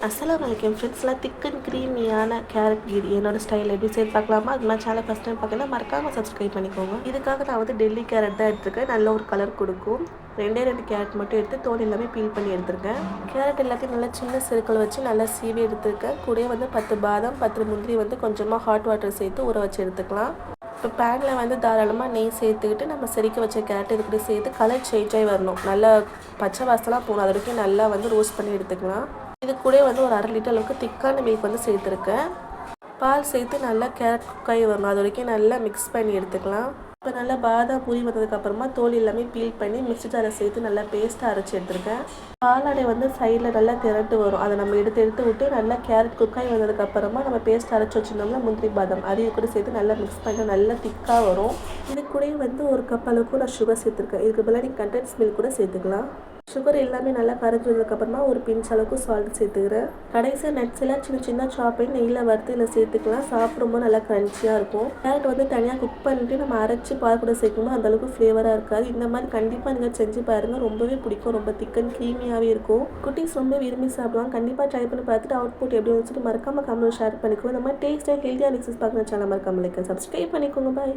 அஸ்ஸலாமு அலைக்கும் ஃப்ரெண்ட்ஸ்லாம் திக் அண்ட் க்ரீமியான கேரட் கீர் என்னோட ஸ்டைல் எப்படி செய்து பார்க்கலாமா? அது மாதிரி சேனல் ஃபஸ்ட் டைம் பார்க்கலாம் மறக்காமல் சப்ஸ்கிரைப் பண்ணிக்கோங்க. இதுக்காக நான் வந்து டெல்லி கேரட் தான் எடுத்துருக்கேன். நல்ல ஒரு கலர் கொடுக்கும். ரெண்டு கேரட் மட்டும் எடுத்து தோல் எல்லாமே பீல் பண்ணி எடுத்துருக்கேன். கேரட் எல்லாத்தையும் நல்லா சின்ன சிறுக்கள் வச்சு நல்லா சீவி எடுத்துருக்கேன். கூட வந்து 10 பாதாம் 10 முந்திரி வந்து கொஞ்சமாக ஹாட் வாட்டர் சேர்த்து ஊற வச்சு எடுத்துக்கலாம். இப்போ பேனில் வந்து தாராளமாக நெய் சேர்த்துக்கிட்டு நம்ம செரிக்க வச்ச கேரட் இதுக்கிட்ட சேர்த்து கலர் சேஞ்ச் ஆகி வரணும். நல்லா பச்சை வாசலாம் போகணும். அது வரைக்கும் நல்லா வந்து ரோஸ்ட் பண்ணி எடுத்துக்கலாம். இது கூட வந்து ஒரு 1/2 லிட்டர் அளவுக்கு திக்கான மில்க் வந்து சேர்த்துருக்கேன். பால் சேர்த்து நல்லா கேரட் குக்காய் வரணும். அது வரைக்கும் நல்லா மிக்ஸ் பண்ணி எடுத்துக்கலாம். இப்போ நல்லா பாதாம் பூரி வந்ததுக்கப்புறமா தோல் எல்லாமே பீல் பண்ணி மிக்ஸி ஜாரில் சேர்த்து நல்லா பேஸ்ட்டாக அரைச்சி எடுத்துருக்கேன். பாலாடை வந்து சைடில் நல்லா திரட்டு வரும். அதை நம்ம எடுத்து விட்டு நல்லா கேரட் குக்காய் வந்ததுக்கப்புறமா நம்ம பேஸ்ட் அரைச்சி வச்சுருந்தோம்னா முந்திரி பாதாம் அதையும் கூட சேர்த்து நல்லா மிக்ஸ் பண்ணி நல்லா திக்காக வரும். இது கூட வந்து 1 கப் அளவுக்கு நான் சுகர் சேர்த்துருக்கேன். இதுக்கு பதிலாக நீங்கள் கண்டென்ஸ் மில்க் கூட சேர்த்துக்கலாம். சுகர் எல்லாமே நல்லா கரைஞ்சதுக்கப்புறமா ஒரு பிஞ்ச் அளவுக்கு சால்ட் சேர்த்துக்கிறேன். கடைசி நட்ஸ் எல்லாம் சின்ன சின்ன சாப் பண்ணி நெய்யில் வறுத்து இதில் சேர்த்துக்கலாம். சாப்பிடும்போது நல்லா க்ரன்ச்சியாக இருக்கும். கேரட் வந்து தனியாக குக் பண்ணிட்டு நம்ம அரைச்சி பால் கூட சேர்க்கும்போது அந்தளவுக்கு ஃப்ளேவராக இருக்காது. இந்த மாதிரி கண்டிப்பாக நீங்கள் செஞ்சு பாருங்கள். ரொம்பவே பிடிக்கும். ரொம்ப திக்கன் க்ரீமியாகவே இருக்கும். குட்டீஸ் ரொம்ப விரும்பி சாப்பிடுவாங்க. கண்டிப்பாக ட்ரை பண்ணி பார்த்துட்டு அவுட்புட் எப்படி வந்துச்சுட்டு மறக்காமல் கமெண்ட் ஷேர் பண்ணிக்கோங்க. இந்த மாதிரி டேஸ்ட்டாக ஹெல்த்தியாக மிக்ஸஸ் பார்க்கணும் சேனல் மறக்காமல் சப்ஸ்கிரைப் பண்ணிக்கோங்க. பாய்.